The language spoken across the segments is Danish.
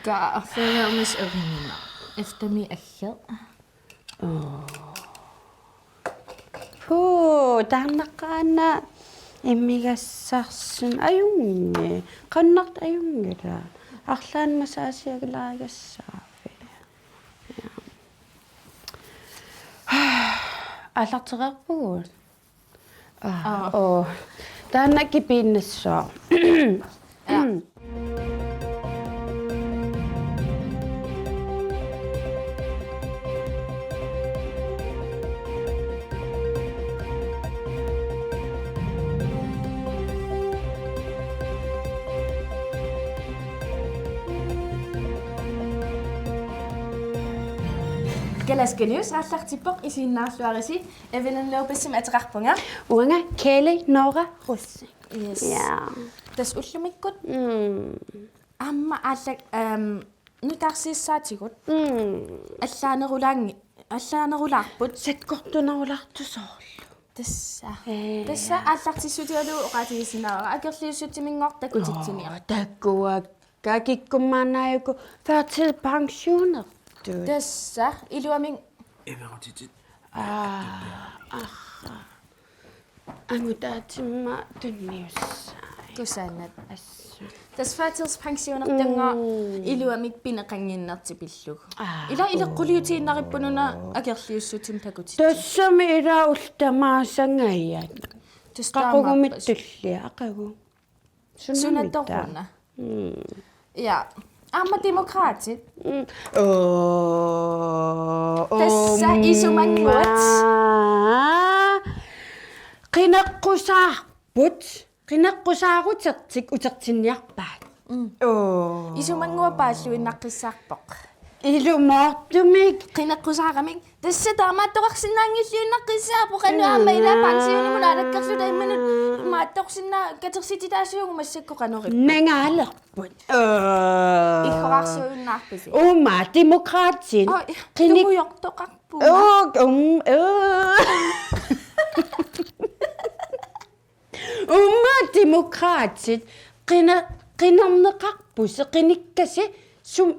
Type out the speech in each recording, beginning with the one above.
Kaaffeermis erinna. Eftami agget. Tarnaqaana immigassarsun ajungi. Qannart ajungila. Arlaan masaasiagilaagassaaffi. Аллартеқарпугуут. Тааннакки пииннассоо. Galaskenius aallaqtippoq isiinnaarluarisi evinanluupassim ateqarpunga. Uanga KNR Olsen. Yes. Ja. Tas ullumikkut. Amma aallak Unneqqarissaatigut. Allaanerulaarput Sikkerneqolsen. Tassa aallaqtissutialu oqatigisinaaga akerliussutiminngortakutitsiniaq. Takkuakka kikkummaanaajuku førtidspensioner. Tassa iluaming Evertitit. Amutaatimma tunnius. Kusaannat. Tas førtidspensionertanga iluamik pineqanginnertipillug. Ila ileqquliutiinnarippununa akerliussutim pakutit. Tassami ila ultamaasangayat. Qaqugumittullia aqagu. Sunattoruna. Ja. Amma demokraatit. Tassa isumanguat. Qinaqqusaarutertik utertinniarpaat. Isumanguapaalluinnaqqissaarpoq. Ilumortumik Qinaqqusaaramik tassa taamaattoqarsinnaangilluinnaqqissaapoq anuamma ila pensionimun alakkerluta immanut maattoqsinna katersititaasuungu massakko qanorip. nangaalerput. Iqorarsuinnaarpasi. Uma demokraatin. Qinimujortoqarpu. Uma demokraatit qinarneqarpus qinikkasi sum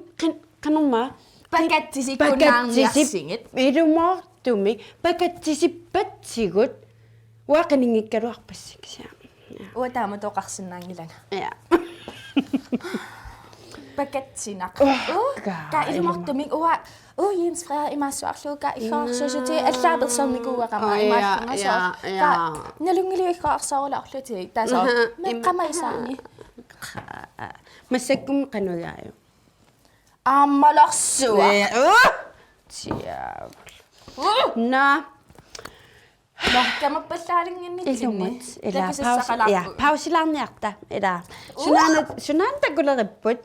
qanorma Pakattisikkunnaarniarsingit. ilumortumik pakattisippatsigut waaqaningikkaluarpassiksiaa. Uataamatoqarsinnaangilana. Ja. Pakatsinaq. Ka ilumortumik Jens Frederik imaassuarluuka iqorarsuusuti allaapersornikuuaqama imaallungasoor. Ka nalungiliuiqqorarsoorulaarluti taasoo meqqamaisaani. Massakkum qanuyaaju. Ammalarsua. Tiav. Na. Mahkamapallaalinginnitinni. Pausilaarniarta ila. Sunaanta kuleripput.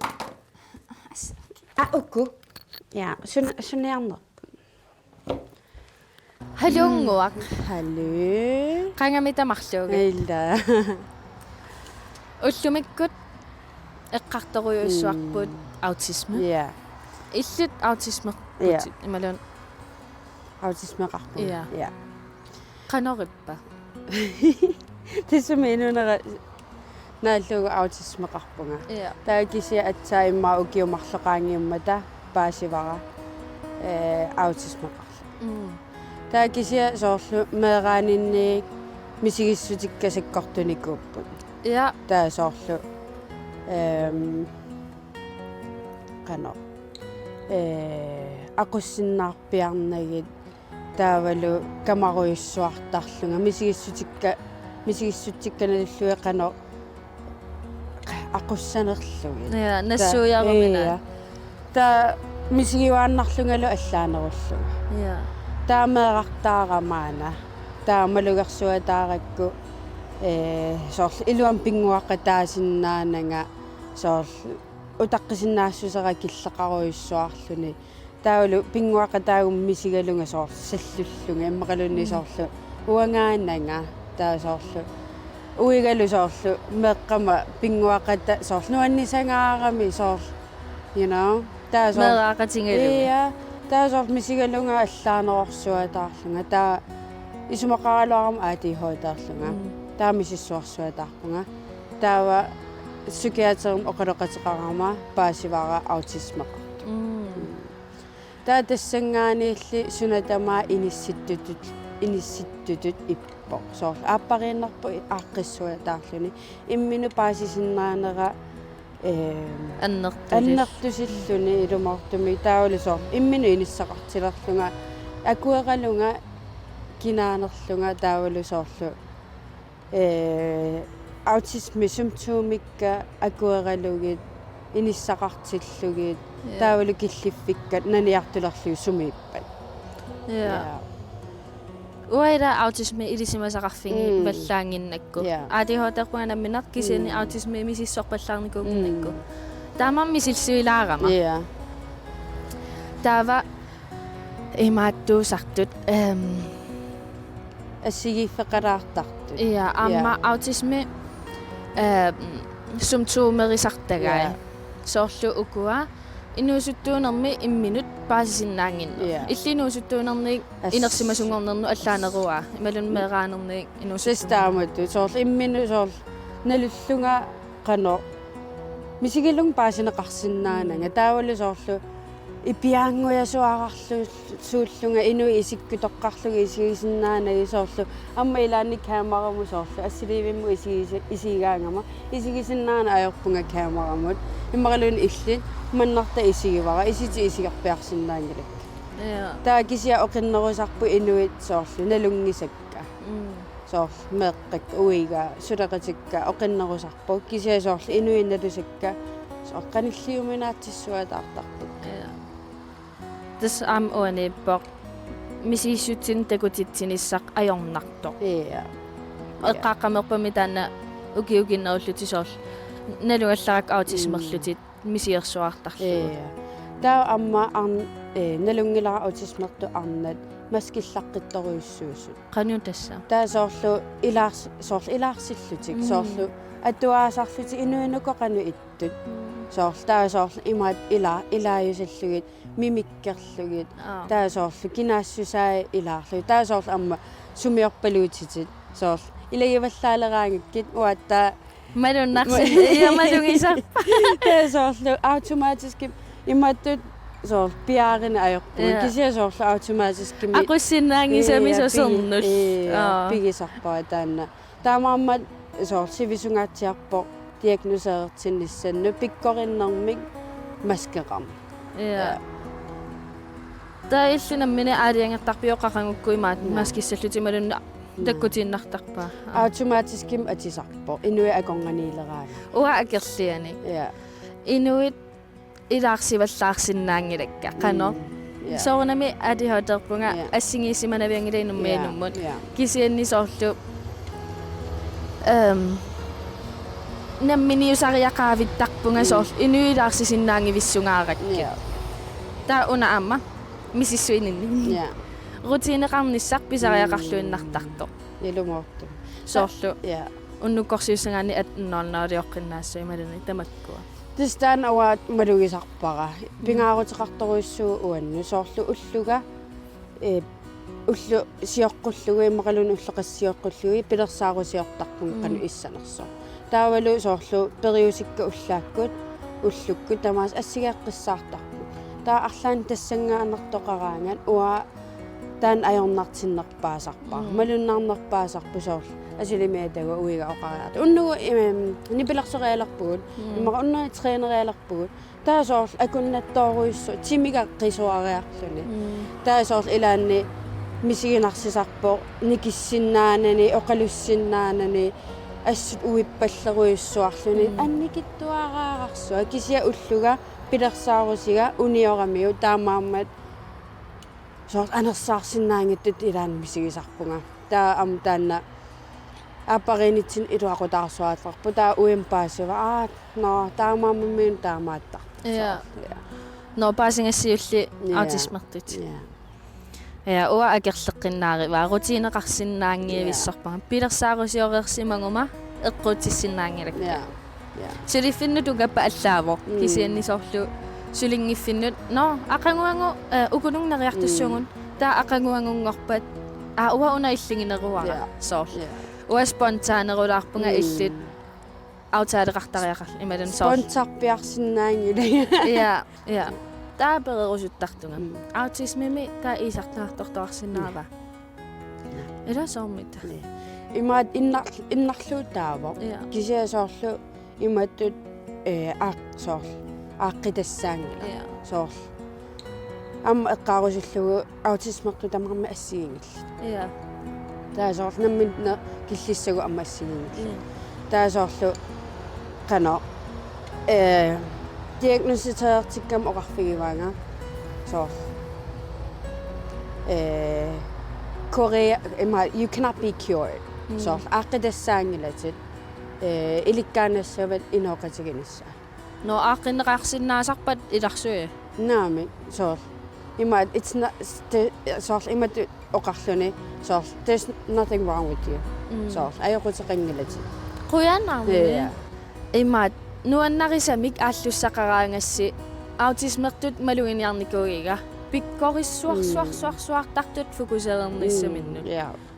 Ukku. Ja, sunaarner. Halunguaq. Hallo. Qangamitamarluuga. Illa. Ullumikkut eqqartoruйuussuarput autisme. Ja. Illut autisme. Imalun. Autismeqarpu. Ja. Qanorippa. Tissumiinunera naallugu autismeqarpunga. Taakisia atsaimmaa ukiumarleqaangiummata paasivara autismeqarlu. Taakisia soorlu meeraaninniik misigissutikkasikkortunikuupput. Ja. Taa soorlu qano aqussinnaarpiarnagit taavalu kamaruyussuartarlunga misigissutikkanalulluи qano aqussanerlugi. Ja, nassuujarumina. Taa misigiwaannarlungalu allaanerulluga. Ja. Taameerartaaramaana taamalugersuataarakku soorlu iluam pinguaqqa taasinnaananga soorlu utaqqisinnaasusera killeqaruyussuarluni taulu pinguaqqa taagum misigalunga soorlu sallullunga immeqalunni soorlu uangaannanga taa soorlu uigalu soorlu meeqqama pinguaqqata soorlu nuannisangaarami soorlu you know taa soorlu Meeraqatingalu. Ja taa soorlu misigalunga allaanerorsuataarlunga taa isumaqaraluaram ADHD taarlunga taa misissuarsuataarpunga taava psykiaterum oqaloqatiqarama paasivara autismeqa taa tassangaaniilli sunatamaa inissittutut ippo soor aappariinnerpu aaqqissuataarluni imminu paasisinnaanera аннертусиллуни илумартуми таулисоо иммину иниссақартилерлунга акуералунга кинаанерлунга таулисоорлу аутизми симптомикка акуералугит иниссақартиллугит таулу киллиффиккат наниартулерлуги сумииппат Uaira autismi ilisimasaqarfingi vallaanginnakku ADHD-qunanamminaq kisiani autismi misissorpallaarnikuunginnakku taamammi silsuilaarama taava imaattuusartut ассигиффеқалаартарту amma autismi symptomerisartagai soorlu ukua Inuusuttuunermi imminut paasisinnaanginner illinuusuttuunerni inersimasungornernu allaanerua imalun meeraanerni inuusuttuunut soorl imminu soorl nalullunga qano misigilung paasineqarsinnaananga taavalu soorlu ipiaanguasuararlu suullunga inu isikkutоққарлуги isigisinnaanagi soorlu amma ilaanni kaamaramu soorlu assiliivimmu isigaangama isigisinnaana ajorpunga kaameramut иммаралун иллит маннарта исигивара исити исигарпиарсиннаангилак таа кисиа оқиннерусарпу инуит соорлу налунгисакка соорл меэққак уига сулеқатикка оқиннерусарпу кисиа соорлу инуинналусакка соққаниллиуминаатсиссуатаартарпу тас ам онеппоқ мисииссутсин такутитсиниссақ ajornartoq эққаққамерпами таана укиукиннеруллути соорл налуалларак аутисмерлутит мисиерсуартарлу таа амма налунгилара аутисмерту арнат маскиллаққитторуйуссуусут qanu tassa таа соорлу илаарсиллутик соорлу атуаасарлути инуинуко qanu иттут соорл таа соорлу имаат илааюсаллугит мимиккерлугит таа соорлу кинаассусаа илаарлу таа соорлу амма сумиорпалуутитит соорлу илагиваллаалераангиккит уаттаа малуннарси ямалугисар тасоорлу автоматически иматтут соор пиарин аёрпу кисиа соорлу автоматически aqussinnaangisami sosernull пигисарпаа таанна таамааммат соор сивисунгаатсиарпо диагносеертинниссанну пиккориннэрмик маскеқарм таа иллинаммини аалиангертарпиоқақангуккуимаат маскиссаллутималунна таккутииннартарпаа автоматическим атисарпо инуи акорганиилераага уа акерлиани инуит илаарсиваллаарсиннаангилакка қано соорнами ADHD-терпунга ассигиисиманавиангилаинуммиинуммут кисианни соорлу намминиусариақаавиттарпунга соорл инуилаарсисиннаангивиссугааракки таа уна аама мисиссуининни рутинеқарниссақ писариақарлуиннартарто илумоорту соорлу уннуккорсиуссагаани атннаарнаалиоққиннаассуи малуни тамаккуа тистаан аваат малугисарпара пингаарутеқарторуйссуу уанну соорлу уллуга уллу сиоққуллуги иммақалуни уллеқассиоққуллуги пилерсаарусиортарпун қану иссанерсо таавалу соорлу периусикка уллааккут уллукку тамаас ассигеққиссаартарпу таа арлаан тассангаанертоқараангат уа таан ajornartinnerpaasarpaa malunnaarnerpaasarpu soorlu asilimiatagu uiga oqaraat unnugu nipilersorialerpugut imma unnu treenerialerpugut taa soorlu akunnattoruissu timiga qisuariarluni taa soorlu ilaanni misiginarсисарпо никиссиннаанани оқалуссиннаанани ассут уиппаллеруйуссуарлуни анникиттуараарарсуа кисиа уллуга пилерсаарусига униорамиу таамааммат соорл анерсаарсиннаангиттут илаан мисигисарпунга таа ам таанна апаринитсин илуақутаарсуааллерпу таа уимпаасива но таамааммиун таамааттар но паасингассиулли аутисмертут уа акерлеққиннаари ваа рутинеқарсиннаангиивиссарпага пилерсаарусиореерсимагума эққутиссиннаангилакка силиффиннуту каппа аллааво кисианни соорлу сулингиффиннут но ақангуангу укунунгнериартуссугун таа ақангуангунгорпат уа уна иллигинеруара соор уа спонтаанерулаарпунга иллит autaaleqartariaqar imalun soor sponsorpiarsinnaangila ja taapereerusuttartunga autismimi taa isarnaartortoarsinnaava ila soormita imaat innarluutaavo kisiasoorlu imattut aaqqitasaangila soor amma eqqaarusillugu autismertu tamarma assiingilla taasoor nammitna killissagu amma assiingilla taasoorlu qano diagnositeertikkam oqarfigivaanga soor Korea you cannot be cured soor aaqqitasaangilatit ilikkaanassavat inoqatiginissa no aaqinneqaarsinnaasarpat ilarsuya naami soor imaat it's not soor imat oqarluni soor there's nothing wrong with you soor ayoqutiqingilatit quyannaarmi imaat nuannarisamik aallussaqaraangassi autismertut maluiniarnikuugiga pikkorissuarsuarsuarsuartartut fokuseernissaminnu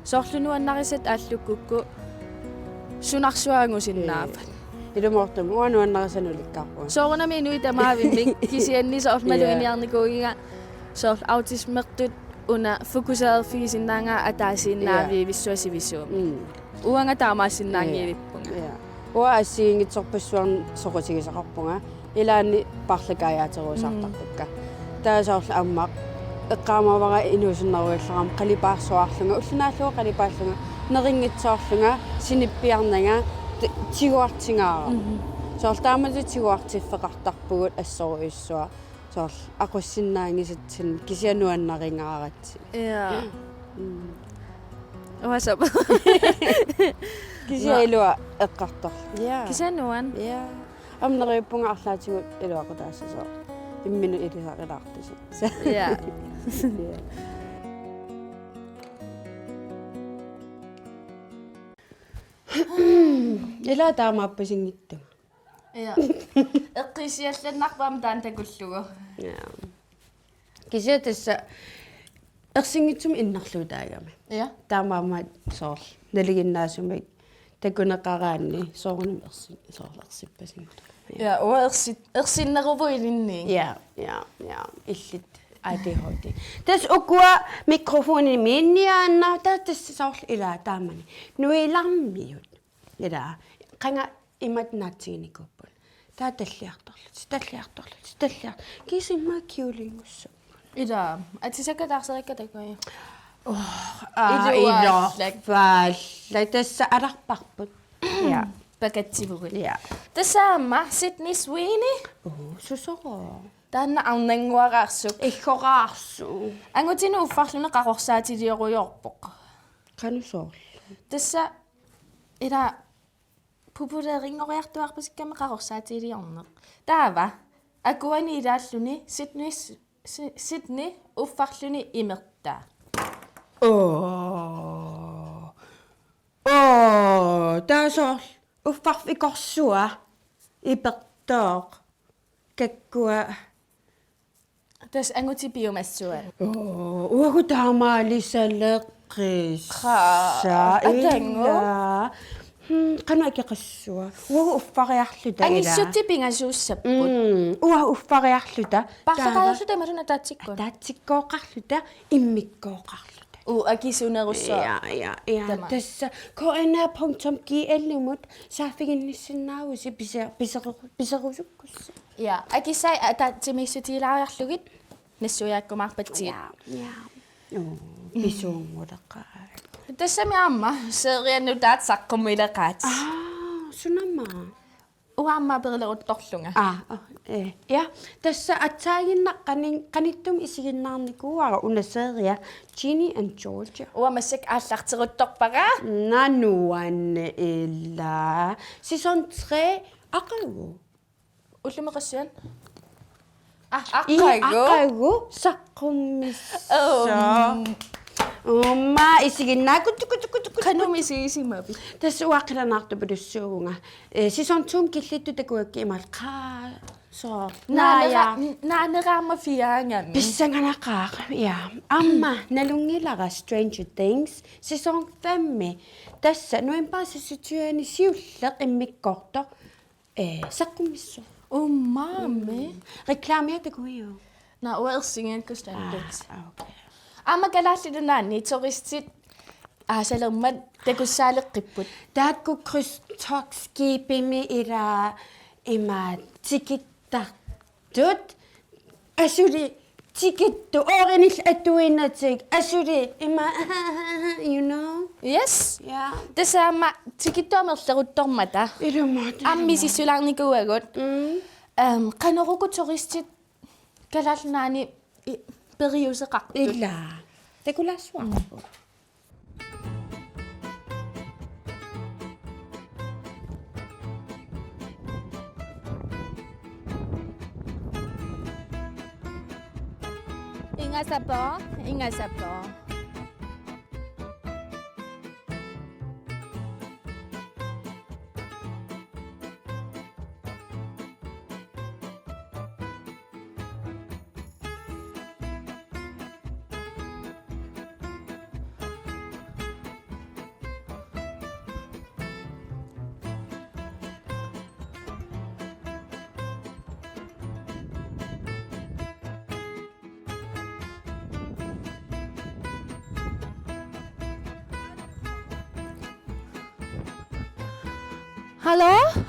soorlu nuannarisat aallukkukku sunarsuaangusinnaafat ilumortum uanuannarisanulikkaarpu soorunami inuitamaavimik kisianni soor maluiniarnikuugiga soor autismertut una fokuseerfigisinnaanga ataasinnaavi vissuasivisuumi uanga taamaassinnaangiilippunga ua assiingitsorpassuarn soqutigisaqarpunga ilaanni parlakaayateruusartartukka taasaorlu ammaq eqqaamavara inuusunnaruillaram qalipaarsuarlunga ullunaalluga qalipaallunga nerinngitsoorlunga sinippiarnanga tiguartingaara soor taamatu tiguartiffeqartarpugut assoruissua soor aqussinnaangisatsin kisianuannariнгааратsi What's up? Kisiailua eqqartor. Kisianuan. Amneriuppunga arlaatigut iluaqutaassaso. Imminu ilisaqilaqtasi. Ila taamaappasinngittu. Eqqisiallannarpaam taan takullugu. Kisiatassa ersinngitsum innarluutaagami. Taamaamaat soor naliginnaasumik takuneqaraanni soorunum soorlersippasingut. Ersinneruvuilinni. Illit ADHD. Tas ukua mikrofonin minniaanna tas soor ila taamani. Nuilarmiut. Ila qanga imatnaatiginikuppun. Talliartorlut. Kisimma kiulingussa. Ida, atisakataarserikkatakui. Faalla tässä araqparput. Pakatsivugul. Tasaamma Sydney Sweeney. Susoro. Taanna arnanguaraarsuk. Ikkoraarsu. Angutinu uffarluna qaqorsaatiliorujorpoq. Qanusoor. Tassa ila populerinngoriartuarpasikkamme qaqorsaatiliorneq. Taava akuani ilaalluni Sydney uffarluni imertaa. Taasor uffarfikorsua ipertoor kakkua tas anguti biomassuan. Uagutaamaalisaleqqis. Atango. Qanu aqiqassua. Uagu uffariarluta ila. Angissutti pingasuussaput. Uagu uffariarluta. Parlaqaarluta maruna taatsikkun. Taatsikkooqarluta immikkoqarluta. Akisunerusso. Tässä KNR.gl-mut saafiginnissinnaausi piserusukkussa. Akisai ataatsimissutiilaajarlugit nassuyaakkumaarpatsiit. Pisuunguleqaa. Tässä mi amma seriannu taatsaqqumileqaat. Sunamma. Uamma perleruttorlunga. Tässä ataaginnaqqanin qanittum isiginnaarnikuuara unaseeria Ginny and Georgia. Uamassak aallarteruttorparaa. Nanuanne illa. Season 3 aqagu. Ullumeqassuan. Aqagu saqqumissa. Oma isiginnaakut Kanumisiisimapi. Tässä uaqilanaartupudussuugunga. Season 2 killittu takuakki imal qaa Så Naaneraama fiaangami. Pissanganaqaaq, ja. Amma nalungilara Stranger Things sæson 5. Tassa nuimpaasissutuani siulleq immikkortor saqqummissu. Ummaami. Reklaamiatakuiu. Na uersingaanku standards. Okay. Amma kalaallilunaani turistit aasalermat takussaaleqqipput. Taakku krydstogtskipimi ila ima tikittartut asuli tikittu orinil atuinatik asuli ima you know. Yes. Ja. Tasaama tikittuamerleruttormata. Ilumut. Ammisissularnikuagut. Qanorukku turistit kalaallunaani periuseqartut. Illa. Takulassuarpu. Ingasapo.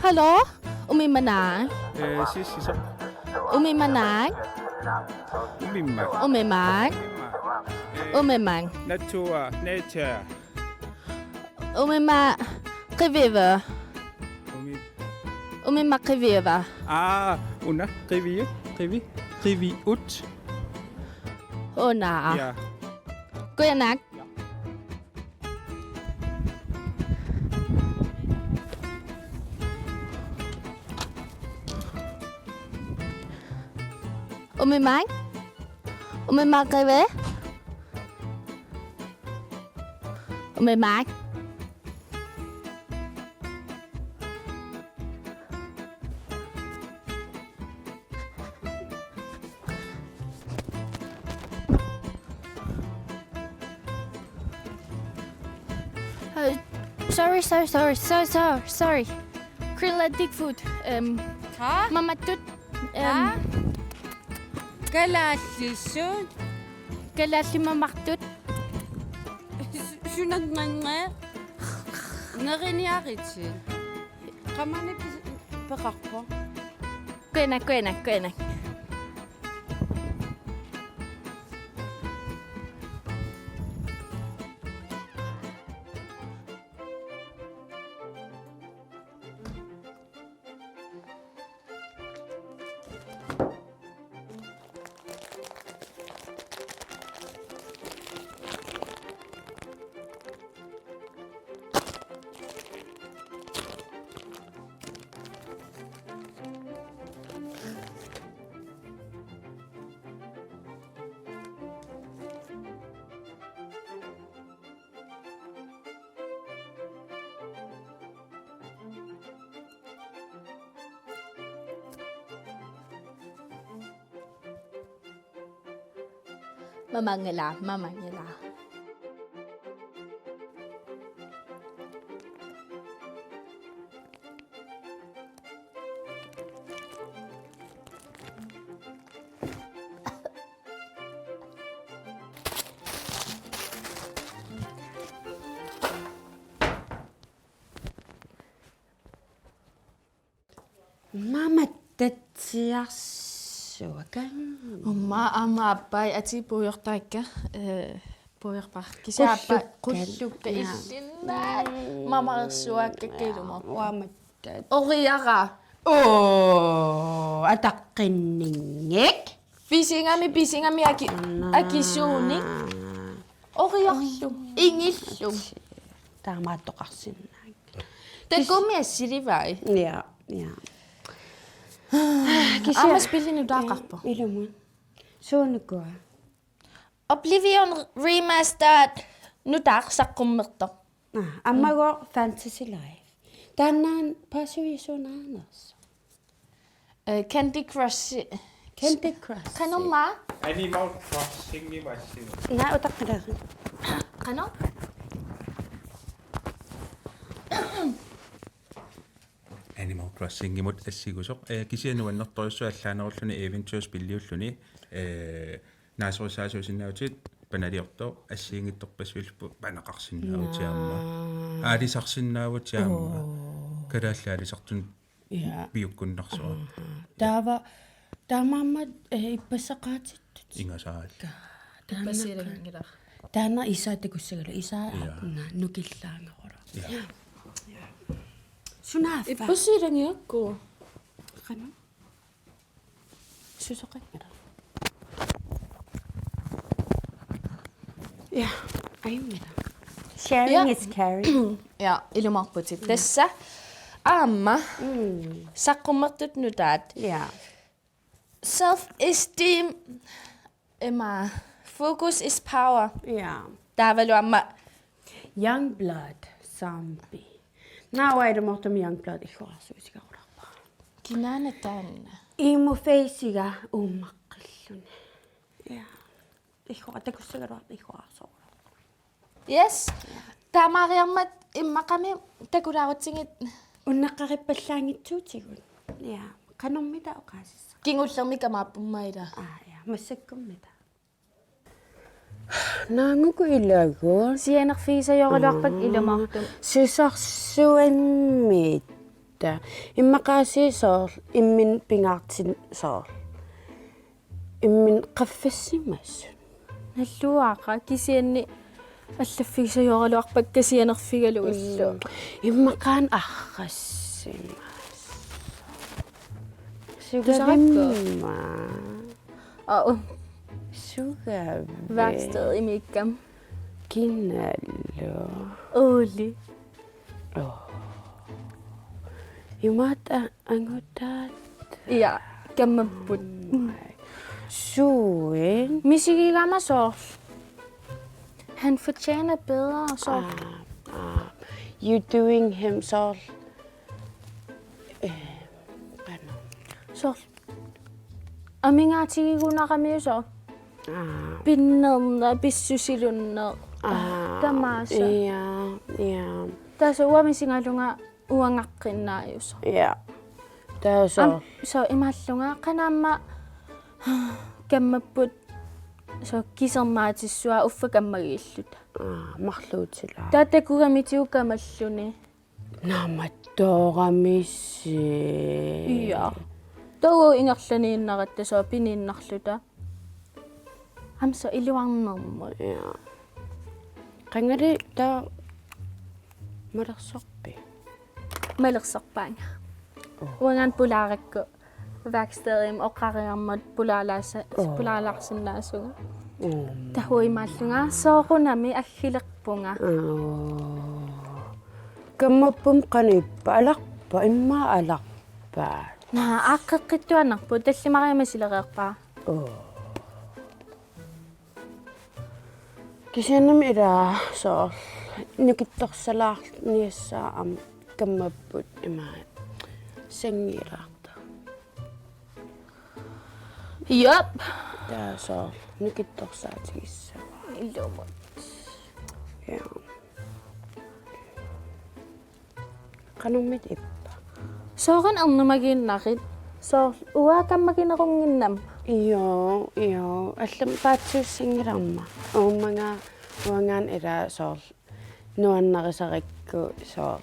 Hallo? Umimanag? Sissisoq. Umimanag? Umimma. Umimang? Nature. Nature. Umima qiviva? Umima qiviva? Una. Qiviut. Ona. Ja. Quiasaarusiaq? Umimang? Umimang qivi? Umimang? Sorry. Krillatic food. Mamatut. Kalaallissuut. Kalaallimamartut. Sunanganqa. Neriniaritsin. Qamani peqarpo. Quiasaarusiaq. Mamangila. Mama tatsiarsuakan. Amma appai ati puyortaikka. Puyorpar. Kisaappa qullukka illinnaat. Mamarsuakka kilumo. Waamattat. Oriara. Ataqqinninngik. Pisingami akisuuni. Oriarlu. Ingillum. Taamaattoqarsinnaak. Takumiassirivai. Ja. Ammas pillinu taaqarpo. Ilumun. Suunukua. Oblivion Remastered nutaarsaqqummерто. Ammago Fantasy Life. Tannaan passuisuunaanersu. Candy Crush. Candy Crush. Kano ma? Animal Crossing i masin. Nej, utakkadaa. Kano? Animal Crossing imut assiigusoq kisianuannertorissuallaanerulluni Avengers pilliulluni naasorisaasuusinnautit panaliorto assiingittorpassuilpu panaqarsinnautiamma aalisarsinnaavutiamma kalaallaalisartun piukkunnarsuaq Taamammat ippassaqaatittut ingasaalla Basirangila. taana isaatakussagala isaa nukillaangeqora sunaafa Basirangiyakku. qana susoqangara ja aimera sharing is caring Ja, ilumarputit. Tässä aamma saqqummertut nutaat. ja Self-esteem Emma. Focus is power. ja Tavaluamma. young blood sampi naawaidumartum young blood iqorasuusigarularpa Kinana tanna. imu feisiga ummaqqilluni ja iqoratakussagaruarpa iqorarsoq Yes. Tamariammat immaqami takulaarutsingit unneqqarippallаангитсуутигун ja qanormita oqaasissa kingullermi kamaappumaila. ja massakkummita naanguku ilaguul Sienerfiisajorluarpak ilumartum. susarsuanmiitta immaqaasiisoor immin pingaartin soor immin qaffassimmassun Nalluaqa kisianni allaffiisajorluarpak kasianerfigaluullu. immaqaan arrassimmas Sugarimma. Og sugavi værksted i Mikkam. kinallu Oli. imata angutaat Ja, gammaput. suin Misigilama så. Han fortjener bedre så. you doing him så Så. Aminga tigigunaramio så. Binnedna bissusilunna. Tamasa. ja Tässä uamisingalunga uangaqqinnaaju så. ja taso Så imallunga qanamma gammaput så kisermaatissua uffakammagiilluta. marluutila Tattakugamitiukamalluni. namattooramissi Ja. Tau ingerlaniinnaratta so piniinnarluta. Amsa iluarnermo. ja qangari ta malersorpi Malersorpaanga. Uangan pulaarakku værkstedim oqariarmat pulaalarsinnaasuga. Tahuimallunga soorunami aggilerpunga. kammappum qanippa alarpa imma alarpa Na aaqqeqqittuanarpu tallimariamasilereerpaa. kisianam ila soor nukittorsalaarniassaa am kammapput imaat sangilaarta Yup. taa soor nukittorsaatigissaa Ilumut. ja qanummit ippa Sooran ernumagiinnarit. Soor uakammaginerunginnam. joo allam paatsuussingilarma uumanga uangaan ila soor nuannarisarakku soor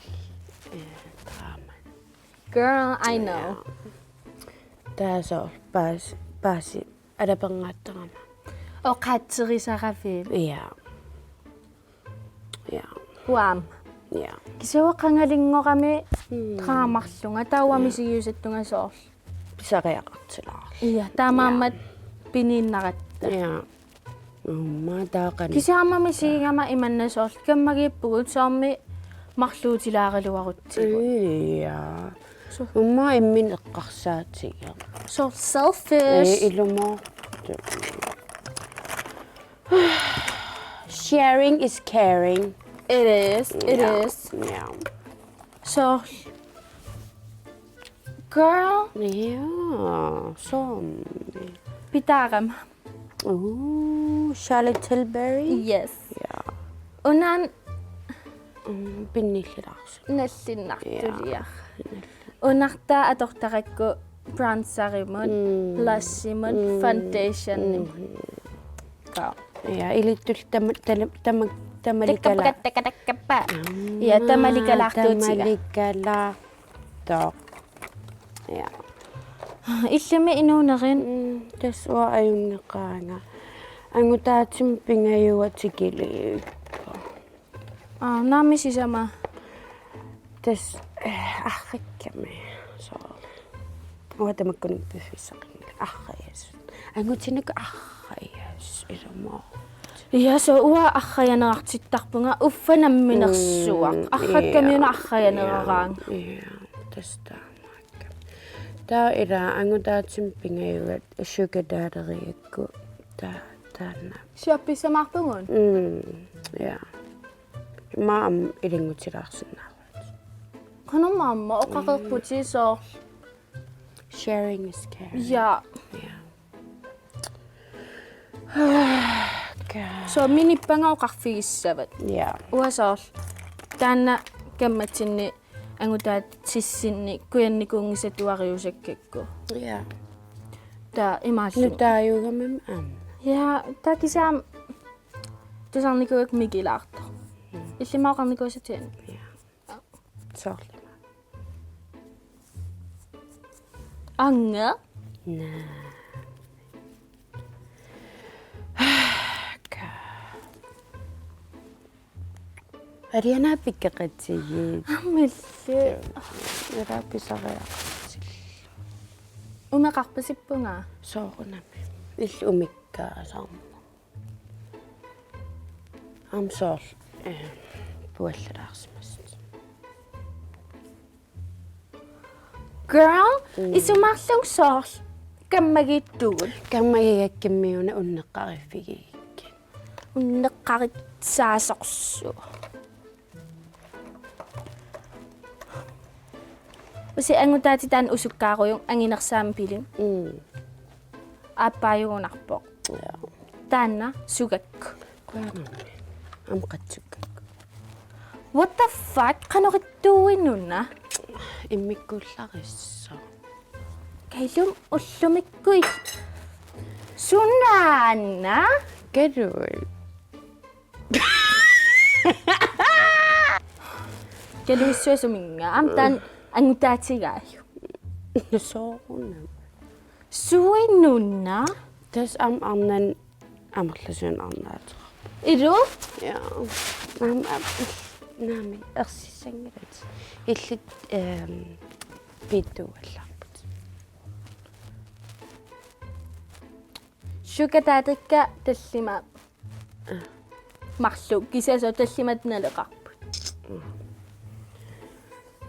drama Girl, I know. taa soor paasi alapengaattarama Oqaatserisarafil. ja Uam. ja Kisawa qangalinngorami draamarlunga tauamisigiusattunga soor. pisariaqartilaa Iya, taamaammat piniinnaratta. ja umma taaqani Kisaamami siigama imanna soor kammagippugut soormi marluutilaariluarutsigu. ja umma immin eqqarsaatiga So selfish. ilumo sharing is caring It is. ja So Girl, Ja, som. pitaram. Charlotte Tilbury. Yes. Ja. Unan Pinnillerarsu. nallinnartuliaq. Unarta atortarakku bronzerimut, blushimun, foundationnim. Ka. Ja, ilittul tamalikala. Takka. Ja, tamalikalaqtuutiga. Tamalikalaqtoq. Ja. Illumi inuunerin. Tasua ajunneqaanga. Angutaatim pingayuatikili. Naami sisama. Tas arrikkami. So. Uatamakkunum pyfissaqin. Arrayas. Angutinik arrayas isamo. Ja, so ua arrayanerartittarpunga uffanamminersuaq. Arrakkamiuna arrayaneraraang. Ja, tasta. Tää ira angutaatim pingayuat sugadaderiakku. Taana. Sioppissamarpungun. Ja. Mä am ilingutilarsunnaarut. Kanu mamma oqaqerputi so. Sharing is caring. Ja. Ja. So minippanga oqarfigissavat. Ja. Uasoor. Taanna kammatsinni angutaat sissinni kuyannikungisatuariusakkakku. Ja. Ta imaallu. Nyt tää juugamim am. Ja, ta kisam. Tusarnikuuk mikilaarto. Illimaqarnikuusatien. Ja. Sorlima. Anga. Nää. Ariana pikkaqatsigiit. Amilli. Ira pisariaqatsil. Umeqarpasippunga. Soorunami. Illumikkaa saamma. Am soor. Puallalaarsimast. Girl, isumarlung soor. Kammagittuul. Kammagigakkimmiuna unneqqariffigiikki. Unneqqarissaasut. Usi angutaatitaan usukkaaruйung anginersaampilim. Appaayuunarpoq. Ja. Taanna sugakku. Kuanami. Am qatsukak. What the fuck? Qanoqittuuinnunna? Immikkuullarissa. Kailum ullumikkuit. Sunaanna? Kadul. Kaluissuasuminga amtaan angutaatigaaju. Soorunami. Suinnunna? Tas am annan amerlasun arnaat. Iru? Ja. Nami ersissangalat. Illit pittuallarput. Sukataatikka tallima. Marlu kisaso tallimat naleqarput.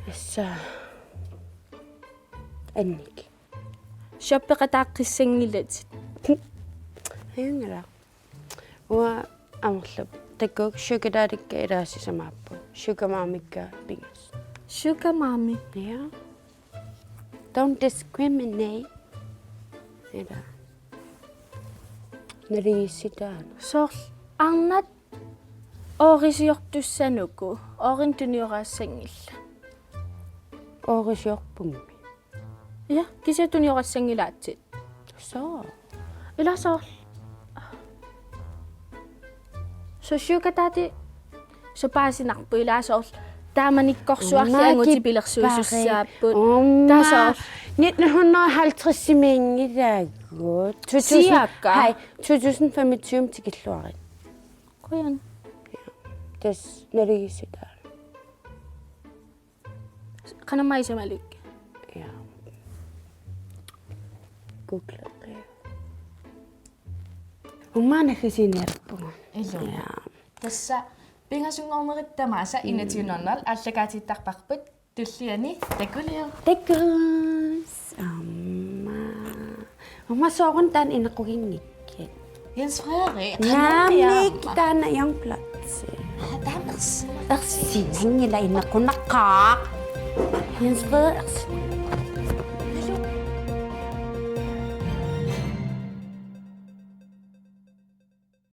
Assa annik. Shoppeqataaqqiссангилlat. Ayungala. Wa amerlup takuk sukadaatikka ilaasisamaappu. Sukamamikka pingas. Sugar mommy. Yeah. Don't discriminate. Ida. Nariisitaan. So annat orisiortussanuku. Orintunioraassangilla. Orisiorpummi. Ja, kisatunioraassangilaatit. So. Ila so. So sukataati. So paasinarpu ila so. Taamanikkorsuarlianguti pilersuusussaaput. Taso. 1950-mingidagut. Siakka. Hej, 2025 tikilluarit. Kuyan. Tas nariisitaan. Qanamaisamalik. Ja. Google. Umana kisinerpuma. Ja. Tassa pingasungornerittamaasa inatiunernal aallakaatittarparput tulliani takulio. Tekus. Amma soorun tan inaquginnikki. Jens Frederik. Namik tan yang plats. Damers. Ersinangila inaqunaqqaaq. Jens Frederik.